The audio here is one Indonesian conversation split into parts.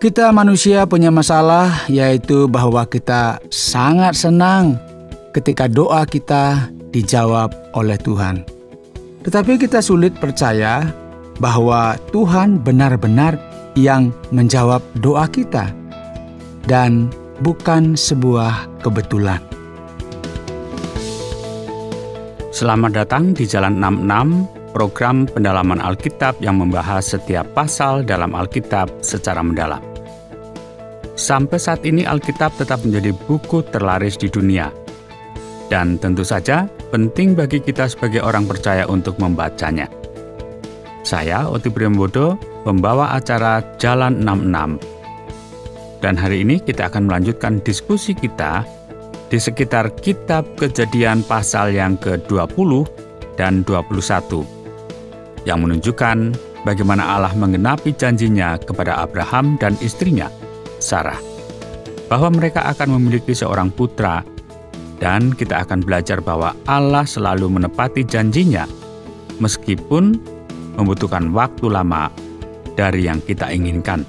Kita manusia punya masalah, yaitu bahwa kita sangat senang ketika doa kita dijawab oleh Tuhan. Tetapi kita sulit percaya bahwa Tuhan benar-benar yang menjawab doa kita dan bukan sebuah kebetulan. Selamat datang di Jalan 66, program pendalaman Alkitab yang membahas setiap pasal dalam Alkitab secara mendalam. Sampai saat ini Alkitab tetap menjadi buku terlaris di dunia. Dan tentu saja penting bagi kita sebagai orang percaya untuk membacanya. Saya, Oti Priambodo, pembawa acara Jalan 66. Dan hari ini kita akan melanjutkan diskusi kita di sekitar kitab Kejadian pasal yang ke-20 dan 21, yang menunjukkan bagaimana Allah menggenapi janjinya kepada Abraham dan istrinya, Sarah, bahwa mereka akan memiliki seorang putra, dan kita akan belajar bahwa Allah selalu menepati janjinya, meskipun membutuhkan waktu lama dari yang kita inginkan.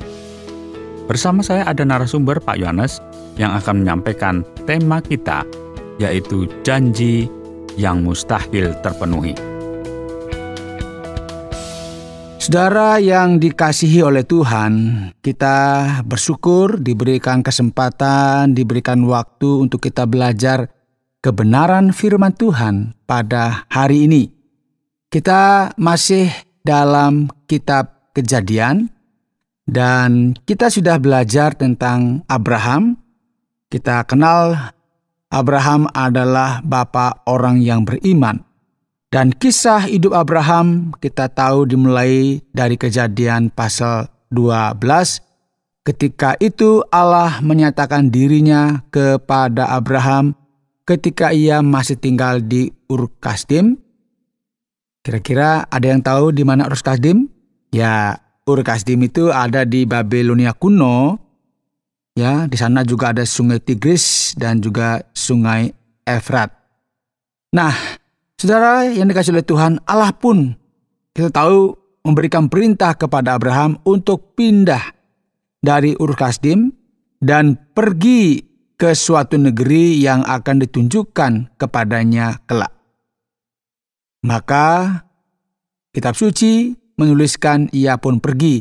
Bersama saya ada narasumber Pak Yohanes yang akan menyampaikan tema kita, yaitu janji yang mustahil terpenuhi. Saudara yang dikasihi oleh Tuhan, kita bersyukur diberikan kesempatan, diberikan waktu untuk kita belajar kebenaran firman Tuhan pada hari ini. Kita masih dalam kitab Kejadian, dan kita sudah belajar tentang Abraham. Kita kenal Abraham adalah bapa orang yang beriman. Dan kisah hidup Abraham kita tahu dimulai dari Kejadian pasal 12. Ketika itu Allah menyatakan dirinya kepada Abraham ketika ia masih tinggal di Ur Kasdim. Kira-kira ada yang tahu di mana Ur Kasdim? Ya, Ur Kasdim itu ada di Babilonia kuno. Ya, di sana juga ada sungai Tigris dan juga sungai Efrat. Nah, saudara yang dikasihi oleh Tuhan, Allah pun kita tahu memberikan perintah kepada Abraham untuk pindah dari Ur Kasdim dan pergi ke suatu negeri yang akan ditunjukkan kepadanya kelak. Maka kitab suci menuliskan ia pun pergi,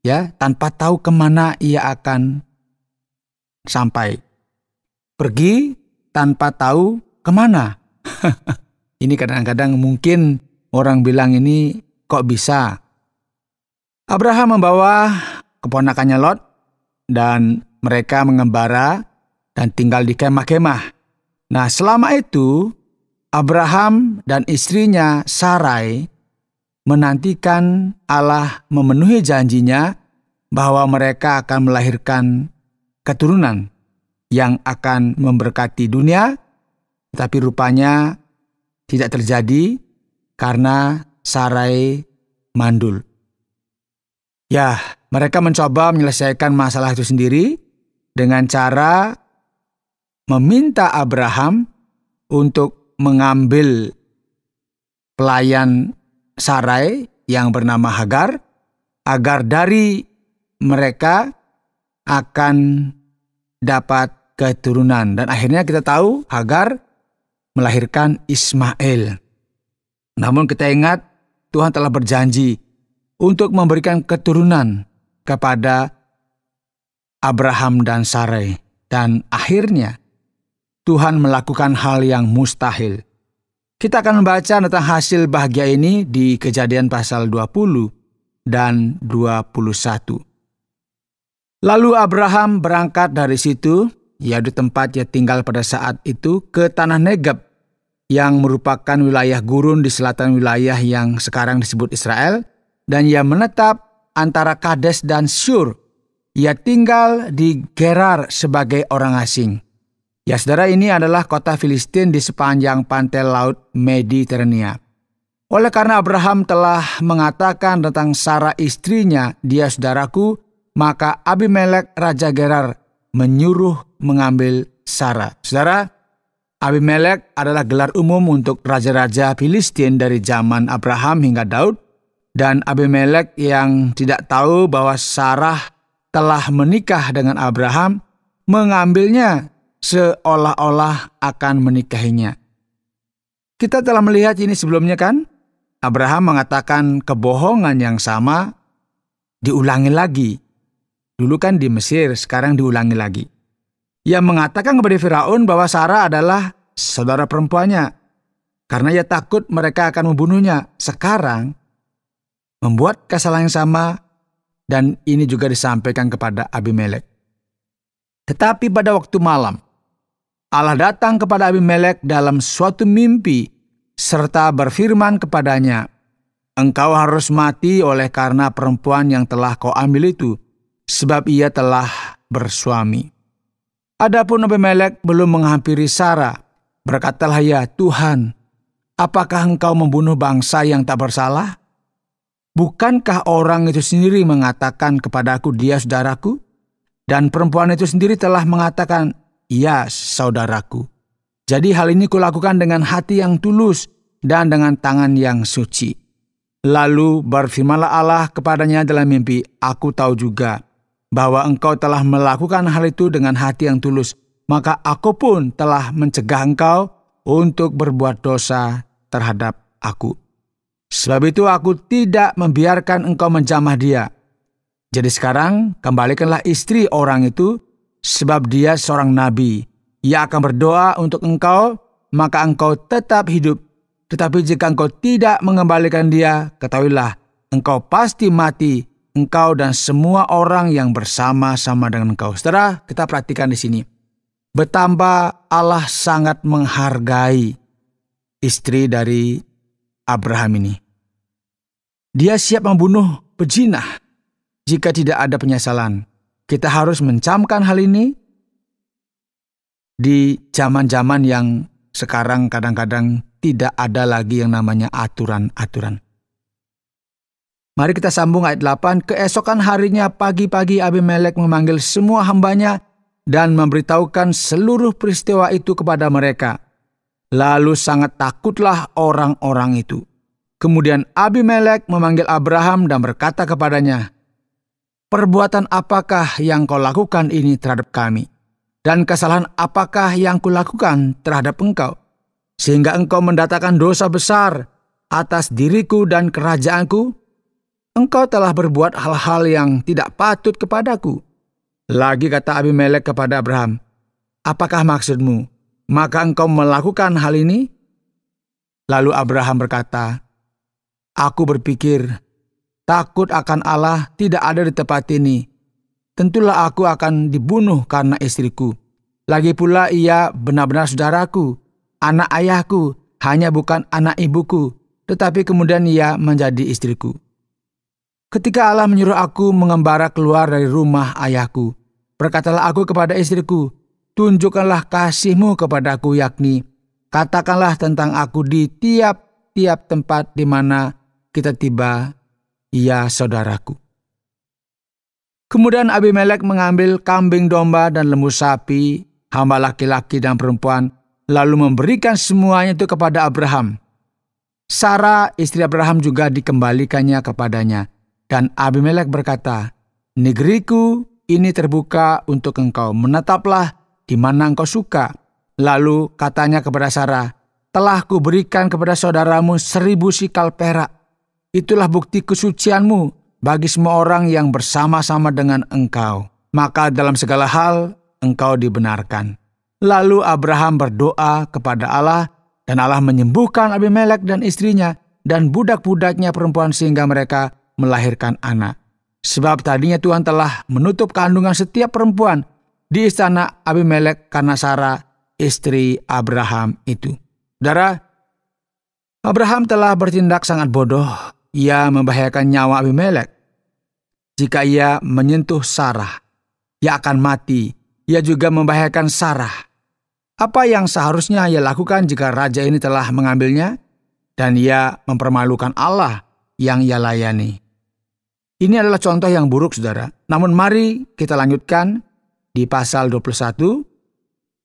ya, tanpa tahu kemana ia akan sampai. Pergi tanpa tahu kemana. Ini kadang-kadang mungkin orang bilang ini kok bisa. Abraham membawa keponakannya Lot dan mereka mengembara dan tinggal di kemah-kemah. Nah, selama itu Abraham dan istrinya Sarai menantikan Allah memenuhi janjinya bahwa mereka akan melahirkan keturunan yang akan memberkati dunia, tapi rupanya tidak terjadi karena Sarai mandul. Ya, mereka mencoba menyelesaikan masalah itu sendiri dengan cara meminta Abraham untuk mengambil pelayan Sarai yang bernama Hagar, agar dari mereka akan dapat keturunan. Dan akhirnya kita tahu Hagar melahirkan Ismail. Namun kita ingat Tuhan telah berjanji untuk memberikan keturunan kepada Abraham dan Sarai. Dan akhirnya Tuhan melakukan hal yang mustahil. Kita akan membaca tentang hasil bahagia ini di Kejadian pasal 20 dan 21. Lalu Abraham berangkat dari situ, yaitu tempat ia tinggal pada saat itu, ke tanah Negeb, yang merupakan wilayah gurun di selatan wilayah yang sekarang disebut Israel, dan ia menetap antara Kades dan Syur. Ia tinggal di Gerar sebagai orang asing. Ya, saudara, ini adalah kota Filistin di sepanjang pantai laut Mediterania. Oleh karena Abraham telah mengatakan tentang Sarah istrinya, dia saudaraku, maka Abimelek Raja Gerar menyuruh mengambil Sarah. Saudara, Abimelek adalah gelar umum untuk raja-raja Filistin dari zaman Abraham hingga Daud. Dan Abimelek yang tidak tahu bahwa Sarah telah menikah dengan Abraham, mengambilnya seolah-olah akan menikahinya. Kita telah melihat ini sebelumnya kan? Abraham mengatakan kebohongan yang sama diulangi lagi. Dulu kan di Mesir, sekarang diulangi lagi. Ia mengatakan kepada Firaun bahwa Sarah adalah saudara perempuannya, karena ia takut mereka akan membunuhnya. Sekarang membuat kesalahan yang sama, dan ini juga disampaikan kepada Abimelek. Tetapi pada waktu malam, Allah datang kepada Abimelek dalam suatu mimpi, serta berfirman kepadanya, "Engkau harus mati oleh karena perempuan yang telah kau ambil itu, sebab ia telah bersuami." Adapun Abimelek belum menghampiri Sarah, berkatalah ia, "Tuhan, apakah engkau membunuh bangsa yang tak bersalah? Bukankah orang itu sendiri mengatakan kepadaku dia saudaraku? Dan perempuan itu sendiri telah mengatakan, ia saudaraku. Jadi hal ini kulakukan dengan hati yang tulus dan dengan tangan yang suci." Lalu berfirmanlah Allah kepadanya dalam mimpi, "Aku tahu juga bahwa engkau telah melakukan hal itu dengan hati yang tulus. Maka aku pun telah mencegah engkau untuk berbuat dosa terhadap aku. Sebab itu aku tidak membiarkan engkau menjamah dia. Jadi sekarang kembalikanlah istri orang itu, sebab dia seorang nabi. Ia akan berdoa untuk engkau, maka engkau tetap hidup. Tetapi jika engkau tidak mengembalikan dia, ketahuilah, engkau pasti mati, engkau dan semua orang yang bersama-sama dengan engkau." Saudara, kita perhatikan di sini. Betapa Allah sangat menghargai istri dari Abraham ini. Dia siap membunuh pezina jika tidak ada penyesalan. Kita harus mencamkan hal ini di zaman-zaman yang sekarang kadang-kadang tidak ada lagi yang namanya aturan-aturan. Mari kita sambung ayat 8. Keesokan harinya pagi-pagi Abimelek memanggil semua hambanya dan memberitahukan seluruh peristiwa itu kepada mereka. Lalu sangat takutlah orang-orang itu. Kemudian Abimelek memanggil Abraham dan berkata kepadanya, "Perbuatan apakah yang kau lakukan ini terhadap kami? Dan kesalahan apakah yang kulakukan terhadap engkau? Sehingga engkau mendatangkan dosa besar atas diriku dan kerajaanku? Engkau telah berbuat hal-hal yang tidak patut kepadaku." Lagi kata Abimelek kepada Abraham, "Apakah maksudmu? Maka engkau melakukan hal ini?" Lalu Abraham berkata, "Aku berpikir, takut akan Allah tidak ada di tempat ini. Tentulah aku akan dibunuh karena istriku. Lagi pula ia benar-benar saudaraku, anak ayahku, hanya bukan anak ibuku, tetapi kemudian ia menjadi istriku. Ketika Allah menyuruh aku mengembara keluar dari rumah ayahku, berkatalah aku kepada istriku, tunjukkanlah kasihmu kepadaku, yakni katakanlah tentang aku di tiap-tiap tempat di mana kita tiba, ia saudaraku." Kemudian Abimelek mengambil kambing domba dan lembu sapi, hamba laki-laki dan perempuan, lalu memberikan semuanya itu kepada Abraham. Sarah, istri Abraham juga dikembalikannya kepadanya. Dan Abimelek berkata, "Negeriku ini terbuka untuk engkau, menetaplah di mana engkau suka." Lalu katanya kepada Sarah, "Telah kuberikan kepada saudaramu 1000 sikal perak. Itulah bukti kesucianmu bagi semua orang yang bersama-sama dengan engkau. Maka dalam segala hal engkau dibenarkan." Lalu Abraham berdoa kepada Allah, dan Allah menyembuhkan Abimelek dan istrinya dan budak-budaknya perempuan sehingga mereka melahirkan anak. Sebab tadinya Tuhan telah menutup kandungan setiap perempuan di istana Abimelek karena Sarah, istri Abraham itu. Saudara, Abraham telah bertindak sangat bodoh. Ia membahayakan nyawa Abimelek. Jika ia menyentuh Sarah, ia akan mati. Ia juga membahayakan Sarah. Apa yang seharusnya ia lakukan jika raja ini telah mengambilnya? Dan ia mempermalukan Allah yang ia layani. Ini adalah contoh yang buruk, saudara. Namun mari kita lanjutkan di pasal 21.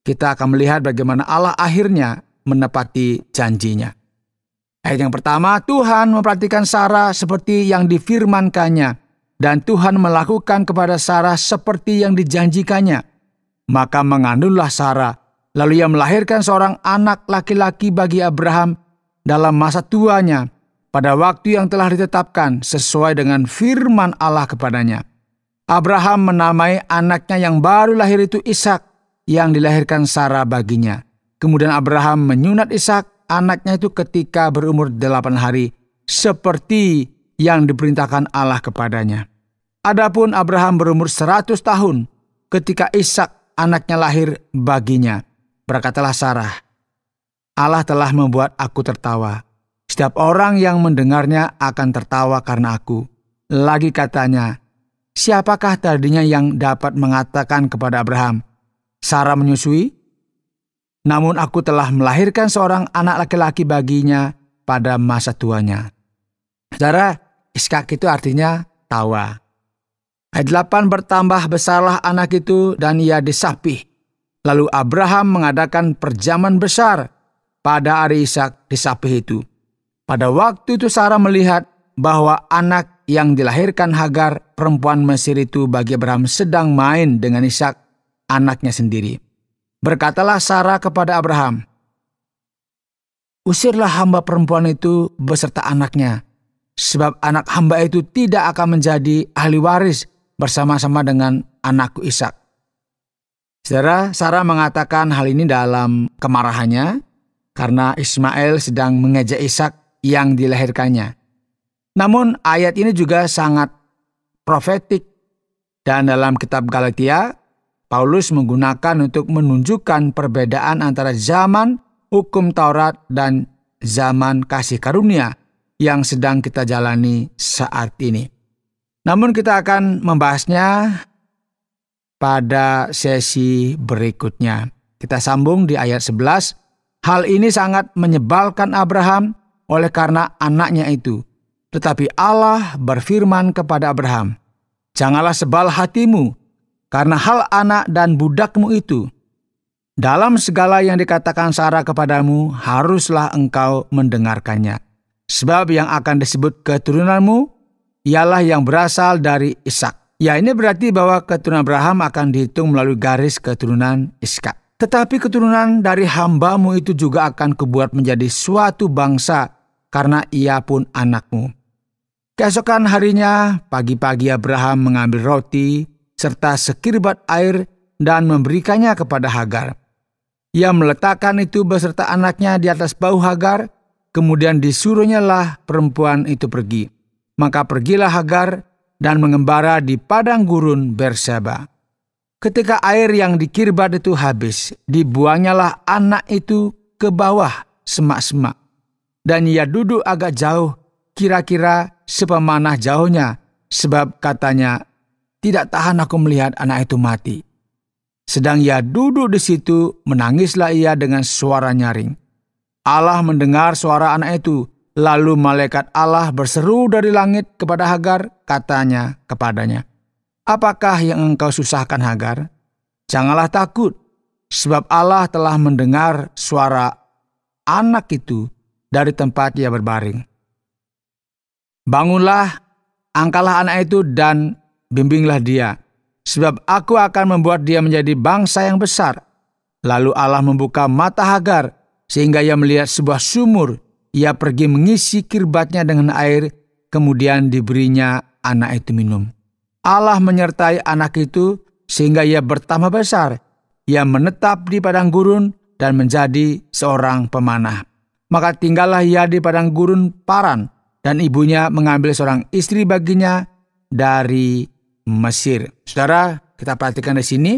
Kita akan melihat bagaimana Allah akhirnya menepati janjinya. Ayat yang pertama, Tuhan memperhatikan Sarah seperti yang difirmankannya, dan Tuhan melakukan kepada Sarah seperti yang dijanjikannya. Maka mengandunglah Sarah, lalu ia melahirkan seorang anak laki-laki bagi Abraham dalam masa tuanya, pada waktu yang telah ditetapkan sesuai dengan firman Allah kepadanya. Abraham menamai anaknya yang baru lahir itu Ishak, yang dilahirkan Sarah baginya. Kemudian Abraham menyunat Ishak, anaknya itu ketika berumur 8 hari, seperti yang diperintahkan Allah kepadanya. Adapun Abraham berumur 100 tahun ketika Ishak anaknya lahir baginya. Berkatalah Sarah, Allah telah membuat aku tertawa. Setiap orang yang mendengarnya akan tertawa karena aku. Lagi katanya, siapakah tadinya yang dapat mengatakan kepada Abraham, Sarah menyusui? Namun aku telah melahirkan seorang anak laki-laki baginya pada masa tuanya. Saudara, Ishak itu artinya tawa. Ayat 8, bertambah besarlah anak itu dan ia disapih. Lalu Abraham mengadakan perjamuan besar pada hari Ishak disapih itu. Pada waktu itu Sarah melihat bahwa anak yang dilahirkan Hagar, perempuan Mesir itu bagi Abraham sedang main dengan Ishak, anaknya sendiri. Berkatalah Sarah kepada Abraham, usirlah hamba perempuan itu beserta anaknya, sebab anak hamba itu tidak akan menjadi ahli waris bersama-sama dengan anakku Ishak. Saudara, Sarah mengatakan hal ini dalam kemarahannya karena Ismail sedang mengejek Ishak yang dilahirkannya. Namun ayat ini juga sangat profetik, dan dalam kitab Galatia, Paulus menggunakan untuk menunjukkan perbedaan antara zaman hukum Taurat dan zaman kasih karunia yang sedang kita jalani saat ini. Namun kita akan membahasnya pada sesi berikutnya. Kita sambung di ayat 11. Hal ini sangat menyebalkan Abraham oleh karena anaknya itu. Tetapi Allah berfirman kepada Abraham, janganlah sebal hatimu karena hal anak dan budakmu itu. Dalam segala yang dikatakan Sarah kepadamu, haruslah engkau mendengarkannya. Sebab yang akan disebut keturunanmu ialah yang berasal dari Ishak. Ya, ini berarti bahwa keturunan Abraham akan dihitung melalui garis keturunan Ishak. Tetapi keturunan dari hambamu itu juga akan kubuat menjadi suatu bangsa, karena ia pun anakmu. Keesokan harinya, pagi-pagi Abraham mengambil roti serta sekirbat air dan memberikannya kepada Hagar. Ia meletakkan itu beserta anaknya di atas bahu Hagar, kemudian disuruhnyalah perempuan itu pergi. Maka pergilah Hagar dan mengembara di padang gurun Berseba. Ketika air yang dikirbat itu habis, dibuangnyalah anak itu ke bawah semak-semak. Dan ia duduk agak jauh, kira-kira sepemanah jauhnya, sebab katanya, tidak tahan aku melihat anak itu mati. Sedang ia duduk di situ, menangislah ia dengan suara nyaring. Allah mendengar suara anak itu, lalu malaikat Allah berseru dari langit kepada Hagar, katanya kepadanya, apakah yang engkau susahkan Hagar? Janganlah takut, sebab Allah telah mendengar suara anak itu dari tempat ia berbaring. Bangunlah, angkatlah anak itu dan bimbinglah dia, sebab aku akan membuat dia menjadi bangsa yang besar. Lalu Allah membuka mata Hagar, sehingga ia melihat sebuah sumur. Ia pergi mengisi kirbatnya dengan air, kemudian diberinya anak itu minum. Allah menyertai anak itu, sehingga ia bertambah besar. Ia menetap di padang gurun dan menjadi seorang pemanah. Maka tinggallah ia di padang gurun Paran, dan ibunya mengambil seorang istri baginya dari Mesir. Saudara, kita perhatikan di sini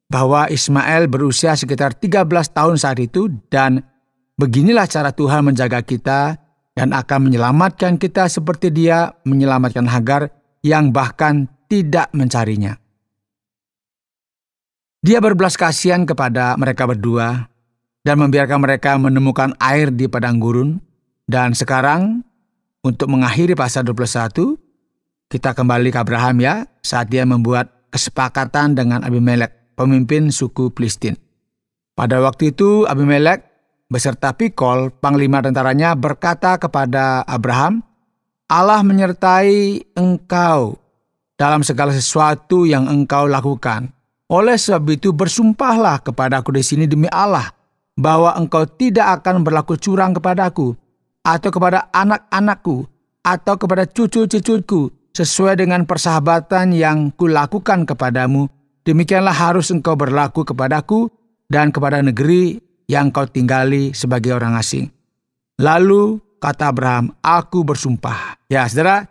bahwa Ismail berusia sekitar 13 tahun saat itu, dan beginilah cara Tuhan menjaga kita dan akan menyelamatkan kita seperti Dia menyelamatkan Hagar yang bahkan tidak mencarinya. Dia berbelas kasihan kepada mereka berdua dan membiarkan mereka menemukan air di padang gurun. Dan sekarang untuk mengakhiri pasal 21, kita kembali ke Abraham ya, saat dia membuat kesepakatan dengan Abimelek, pemimpin suku Filistin. Pada waktu itu Abimelek beserta Pikol, panglima tentaranya, berkata kepada Abraham, Allah menyertai engkau dalam segala sesuatu yang engkau lakukan. Oleh sebab itu bersumpahlah kepadaku di sini demi Allah, bahwa engkau tidak akan berlaku curang kepadaku, atau kepada anak-anakku, atau kepada cucu-cucuku, sesuai dengan persahabatan yang kulakukan kepadamu. Demikianlah harus engkau berlaku kepadaku dan kepada negeri yang kau tinggali sebagai orang asing. Lalu kata Abraham, aku bersumpah. Ya saudara,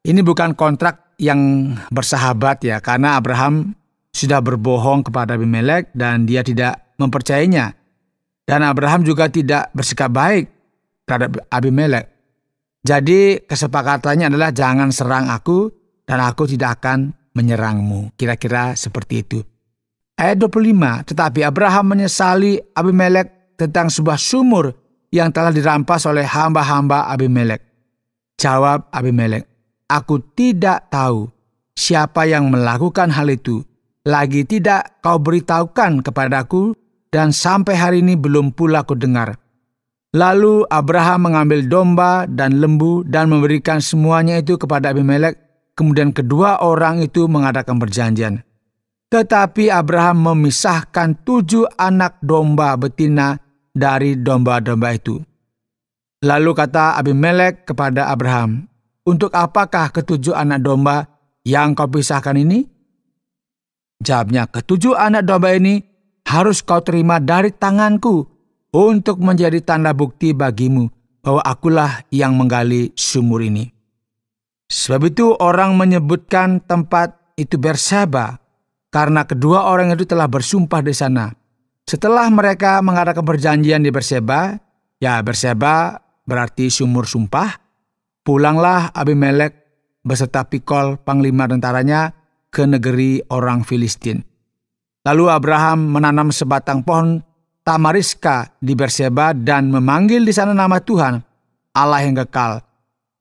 ini bukan kontrak yang bersahabat ya, karena Abraham sudah berbohong kepada Abimelek dan dia tidak mempercayainya. Dan Abraham juga tidak bersikap baik terhadap Abimelek. Jadi kesepakatannya adalah jangan serang aku dan aku tidak akan menyerangmu. Kira-kira seperti itu. Ayat 25, tetapi Abraham menyesali Abimelek tentang sebuah sumur yang telah dirampas oleh hamba-hamba Abimelek. Jawab Abimelek, aku tidak tahu siapa yang melakukan hal itu. Lagi tidak kau beritahukan kepadaku, dan sampai hari ini belum pula ku dengar. Lalu Abraham mengambil domba dan lembu dan memberikan semuanya itu kepada Abimelek. Kemudian kedua orang itu mengadakan perjanjian. Tetapi Abraham memisahkan 7 anak domba betina dari domba-domba itu. Lalu kata Abimelek kepada Abraham, untuk apakah 7 anak domba yang kau pisahkan ini? Jawabnya, 7 anak domba ini harus kau terima dari tanganku untuk menjadi tanda bukti bagimu bahwa akulah yang menggali sumur ini. Sebab itu orang menyebutkan tempat itu Berseba, karena kedua orang itu telah bersumpah di sana. Setelah mereka mengadakan perjanjian di Berseba, ya Berseba berarti sumur sumpah, pulanglah Abimelek beserta Pikol panglima tentaranya ke negeri orang Filistin. Lalu Abraham menanam sebatang pohon tamariska di Berseba dan memanggil di sana nama Tuhan, Allah yang kekal.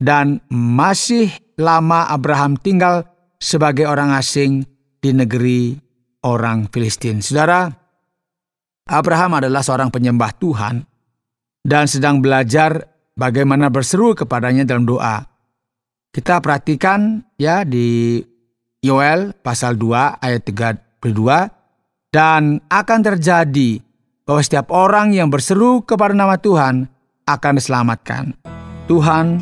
Dan masih lama Abraham tinggal sebagai orang asing di negeri orang Filistin. Saudara, Abraham adalah seorang penyembah Tuhan dan sedang belajar bagaimana berseru kepadanya dalam doa. Kita perhatikan ya di Yoel pasal 2 ayat 32, dan akan terjadi bahwa setiap orang yang berseru kepada nama Tuhan akan diselamatkan. Tuhan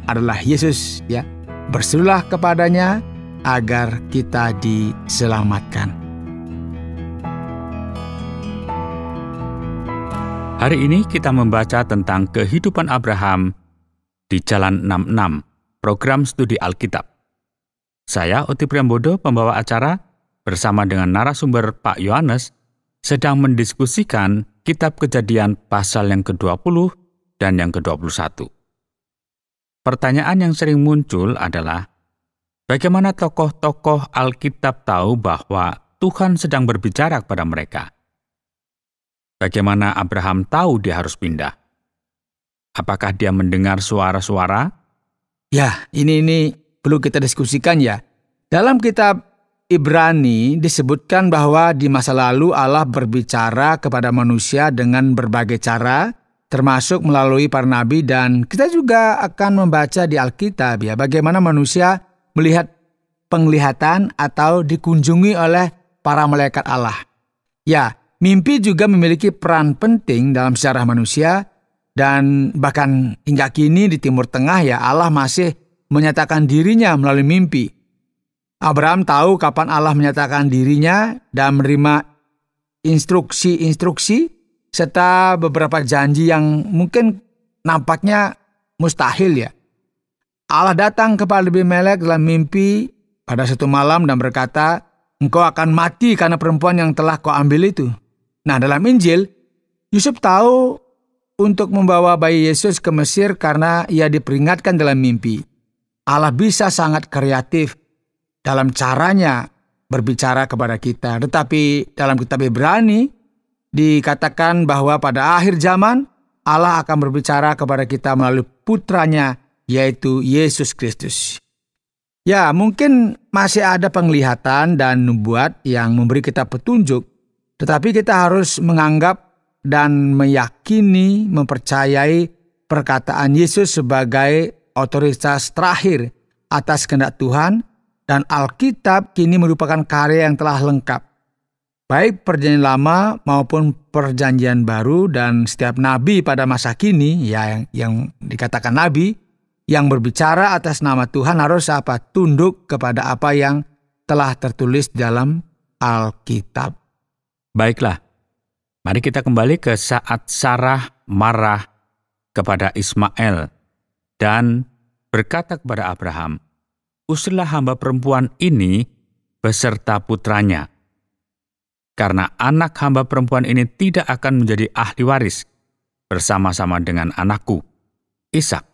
adalah Yesus ya. Berserulah kepadanya agar kita diselamatkan. Hari ini kita membaca tentang kehidupan Abraham di Jalan 66, program studi Alkitab. Saya, Oti Priambodo, pembawa acara, bersama dengan narasumber Pak Yohanes, sedang mendiskusikan Kitab Kejadian pasal yang ke-20 dan yang ke-21. Pertanyaan yang sering muncul adalah, bagaimana tokoh-tokoh Alkitab tahu bahwa Tuhan sedang berbicara kepada mereka? Bagaimana Abraham tahu dia harus pindah? Apakah dia mendengar suara-suara? Ya, ini perlu kita diskusikan ya. Dalam kitab Ibrani disebutkan bahwa di masa lalu Allah berbicara kepada manusia dengan berbagai cara, termasuk melalui para nabi, dan kita juga akan membaca di Alkitab ya bagaimana manusia melihat penglihatan atau dikunjungi oleh para malaikat Allah. Ya, mimpi juga memiliki peran penting dalam sejarah manusia, dan bahkan hingga kini di Timur Tengah ya Allah masih menyatakan dirinya melalui mimpi. Abraham tahu kapan Allah menyatakan dirinya dan menerima instruksi-instruksi serta beberapa janji yang mungkin nampaknya mustahil ya. Allah datang kepada Abimelek dalam mimpi pada suatu malam dan berkata, engkau akan mati karena perempuan yang telah kau ambil itu. Nah, dalam Injil, Yusuf tahu untuk membawa bayi Yesus ke Mesir karena ia diperingatkan dalam mimpi. Allah bisa sangat kreatif dalam caranya berbicara kepada kita. Tetapi dalam kitab Ibrani dikatakan bahwa pada akhir zaman Allah akan berbicara kepada kita melalui putranya, yaitu Yesus Kristus. Ya, mungkin masih ada penglihatan dan nubuat yang memberi kita petunjuk, tetapi kita harus menganggap dan meyakini, mempercayai perkataan Yesus sebagai otoritas terakhir atas kehendak Tuhan, dan Alkitab kini merupakan karya yang telah lengkap. Baik Perjanjian Lama maupun Perjanjian Baru, dan setiap nabi pada masa kini, ya yang dikatakan nabi, yang berbicara atas nama Tuhan harus tunduk kepada apa yang telah tertulis dalam Alkitab. Baiklah, mari kita kembali ke saat Sarah marah kepada Ismail dan berkata kepada Abraham, "Usirlah hamba perempuan ini beserta putranya, karena anak hamba perempuan ini tidak akan menjadi ahli waris bersama-sama dengan anakku, Ishak."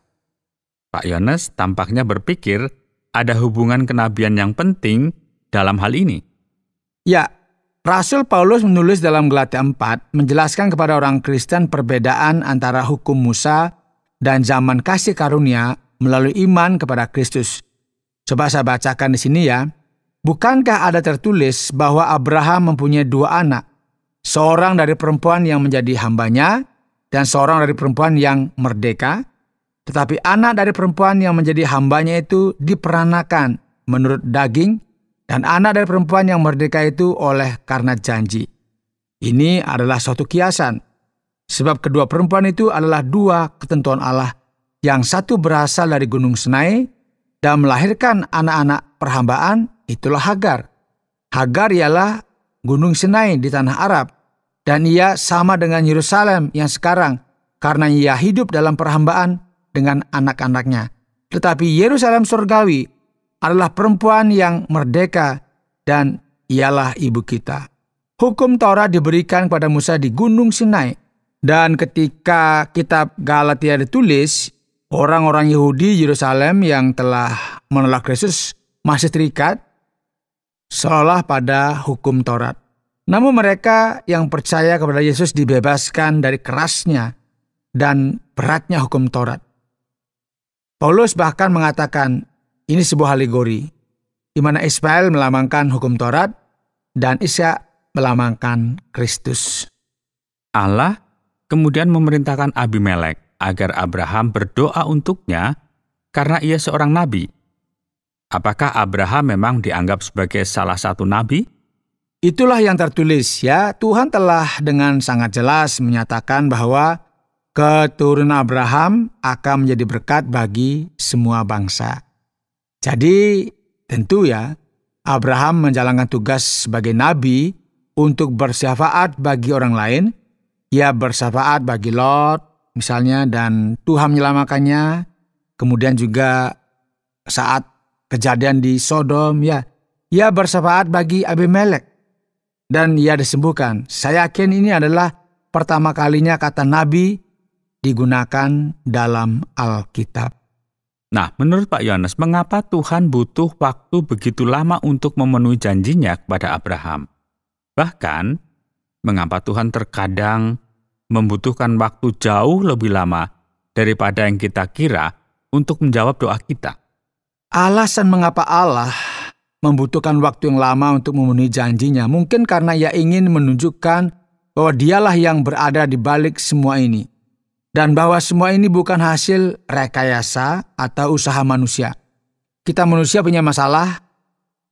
Pak Yones tampaknya berpikir ada hubungan kenabian yang penting dalam hal ini. Ya, Rasul Paulus menulis dalam Galatia 4 menjelaskan kepada orang Kristen perbedaan antara hukum Musa dan zaman kasih karunia melalui iman kepada Kristus. Coba saya bacakan di sini ya. Bukankah ada tertulis bahwa Abraham mempunyai 2 anak, seorang dari perempuan yang menjadi hambanya dan seorang dari perempuan yang merdeka? Tetapi anak dari perempuan yang menjadi hambanya itu diperanakan menurut daging, dan anak dari perempuan yang merdeka itu oleh karena janji. Ini adalah suatu kiasan, sebab kedua perempuan itu adalah 2 ketentuan Allah. Yang satu berasal dari Gunung Sinai dan melahirkan anak-anak perhambaan, itulah Hagar. Hagar ialah Gunung Sinai di tanah Arab, dan ia sama dengan Yerusalem yang sekarang, karena ia hidup dalam perhambaan dengan anak-anaknya. Tetapi Yerusalem surgawi adalah perempuan yang merdeka, dan ialah ibu kita. Hukum Taurat diberikan kepada Musa di Gunung Sinai, dan ketika kitab Galatia ditulis, orang-orang Yahudi Yerusalem yang telah menolak Kristus masih terikat seolah pada hukum Taurat. Namun mereka yang percaya kepada Yesus dibebaskan dari kerasnya dan beratnya hukum Taurat. Paulus bahkan mengatakan ini sebuah alegori, di mana Ismail melambangkan hukum Taurat dan Ishak melambangkan Kristus. Allah kemudian memerintahkan Abimelek agar Abraham berdoa untuknya karena ia seorang nabi. Apakah Abraham memang dianggap sebagai salah satu nabi? Itulah yang tertulis ya. Tuhan telah dengan sangat jelas menyatakan bahwa keturunan Abraham akan menjadi berkat bagi semua bangsa. Jadi tentu ya, Abraham menjalankan tugas sebagai nabi untuk bersyafaat bagi orang lain. Ia bersyafaat bagi Lot misalnya, dan Tuhan menyelamatkannya. Kemudian juga saat kejadian di Sodom, ya, ia bersyafaat bagi Abimelek dan ia disembuhkan. Saya yakin ini adalah pertama kalinya kata nabi digunakan dalam Alkitab. Nah, menurut Pak Yones, mengapa Tuhan butuh waktu begitu lama untuk memenuhi janjinya kepada Abraham? Bahkan, mengapa Tuhan terkadang membutuhkan waktu jauh lebih lama daripada yang kita kira untuk menjawab doa kita? Alasan mengapa Allah membutuhkan waktu yang lama untuk memenuhi janjinya mungkin karena ia ingin menunjukkan bahwa dialah yang berada di balik semua ini, dan bahwa semua ini bukan hasil rekayasa atau usaha manusia. Kita manusia punya masalah,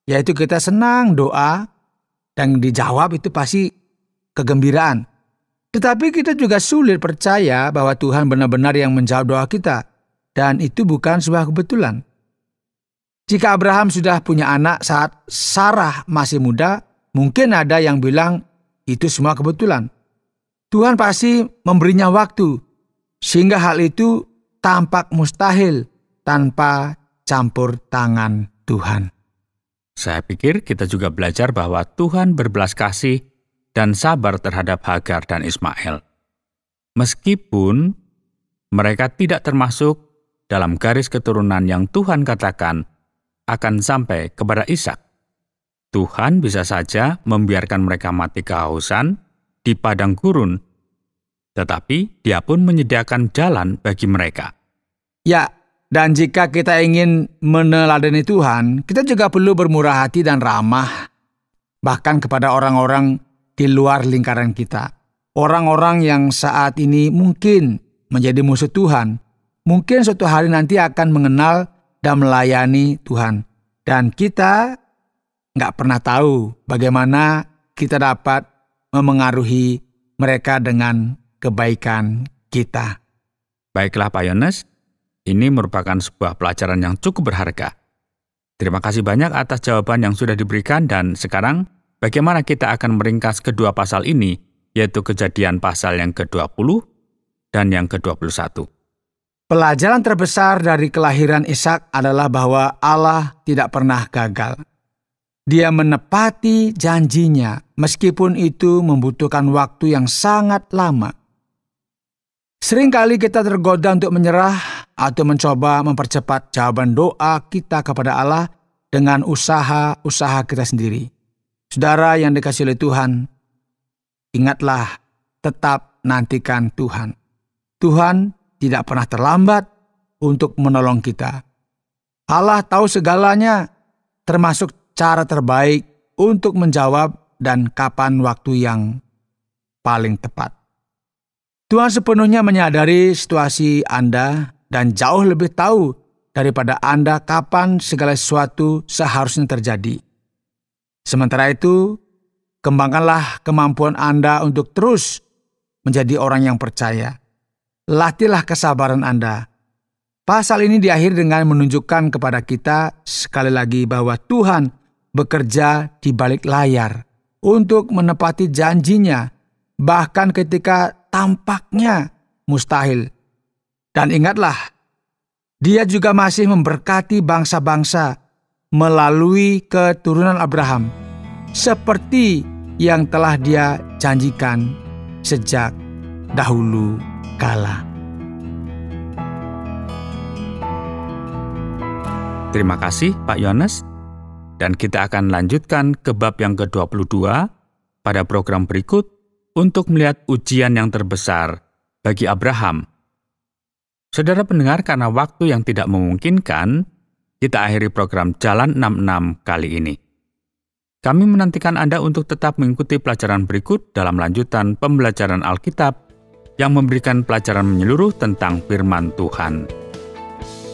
yaitu kita senang doa, dan dijawab itu pasti kegembiraan. Tetapi kita juga sulit percaya bahwa Tuhan benar-benar yang menjawab doa kita, dan itu bukan sebuah kebetulan. Jika Abraham sudah punya anak saat Sarah masih muda, mungkin ada yang bilang itu semua kebetulan. Tuhan pasti memberinya waktu, sehingga hal itu tampak mustahil tanpa campur tangan Tuhan. Saya pikir kita juga belajar bahwa Tuhan berbelas kasih dan sabar terhadap Hagar dan Ismail. Meskipun mereka tidak termasuk dalam garis keturunan yang Tuhan katakan akan sampai kepada Ishak, Tuhan bisa saja membiarkan mereka mati kehausan di padang gurun, tetapi Dia pun menyediakan jalan bagi mereka. Ya, dan jika kita ingin meneladani Tuhan, kita juga perlu bermurah hati dan ramah, bahkan kepada orang-orang di luar lingkaran kita. Orang-orang yang saat ini mungkin menjadi musuh Tuhan, mungkin suatu hari nanti akan mengenal dan melayani Tuhan. Dan kita nggak pernah tahu bagaimana kita dapat memengaruhi mereka dengan kebaikan kita. Baiklah Pak Yones, ini merupakan sebuah pelajaran yang cukup berharga. Terima kasih banyak atas jawaban yang sudah diberikan, dan sekarang bagaimana kita akan meringkas kedua pasal ini, yaitu Kejadian pasal yang ke-20 dan yang ke-21. Pelajaran terbesar dari kelahiran Ishak adalah bahwa Allah tidak pernah gagal. Dia menepati janjinya meskipun itu membutuhkan waktu yang sangat lama. Seringkali kita tergoda untuk menyerah atau mencoba mempercepat jawaban doa kita kepada Allah dengan usaha-usaha kita sendiri. Saudara yang dikasihi oleh Tuhan, ingatlah, tetap nantikan Tuhan. Tuhan tidak pernah terlambat untuk menolong kita. Allah tahu segalanya, termasuk cara terbaik untuk menjawab dan kapan waktu yang paling tepat. Tuhan sepenuhnya menyadari situasi Anda dan jauh lebih tahu daripada Anda kapan segala sesuatu seharusnya terjadi. Sementara itu, kembangkanlah kemampuan Anda untuk terus menjadi orang yang percaya. Latihlah kesabaran Anda. Pasal ini diakhiri dengan menunjukkan kepada kita sekali lagi bahwa Tuhan bekerja di balik layar untuk menepati janjinya, bahkan ketika tampaknya mustahil. Dan ingatlah, Dia juga masih memberkati bangsa-bangsa melalui keturunan Abraham, seperti yang telah Dia janjikan sejak dahulu kala. Terima kasih Pak Yones. Dan kita akan lanjutkan ke bab yang ke-22 pada program berikut untuk melihat ujian yang terbesar bagi Abraham. Saudara pendengar, karena waktu yang tidak memungkinkan, kita akhiri program Jalan 66 kali ini. Kami menantikan Anda untuk tetap mengikuti pelajaran berikut dalam lanjutan pembelajaran Alkitab yang memberikan pelajaran menyeluruh tentang firman Tuhan.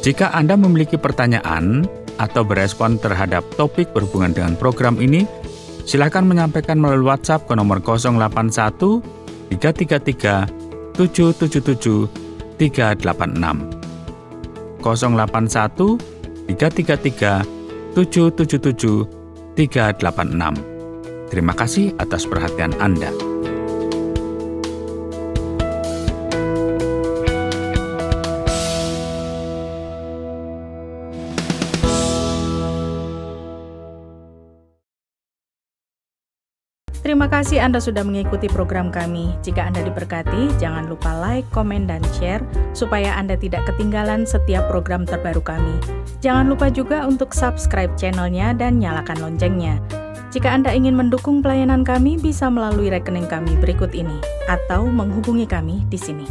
Jika Anda memiliki pertanyaan atau berespon terhadap topik berhubungan dengan program ini, silakan menyampaikan melalui WhatsApp ke nomor 081 333 777 386. 081 333 777 386. Terima kasih atas perhatian Anda. Terima kasih Anda sudah mengikuti program kami. Jika Anda diberkati, jangan lupa like, komen, dan share supaya Anda tidak ketinggalan setiap program terbaru kami. Jangan lupa juga untuk subscribe channelnya dan nyalakan loncengnya. Jika Anda ingin mendukung pelayanan kami, bisa melalui rekening kami berikut ini atau menghubungi kami di sini.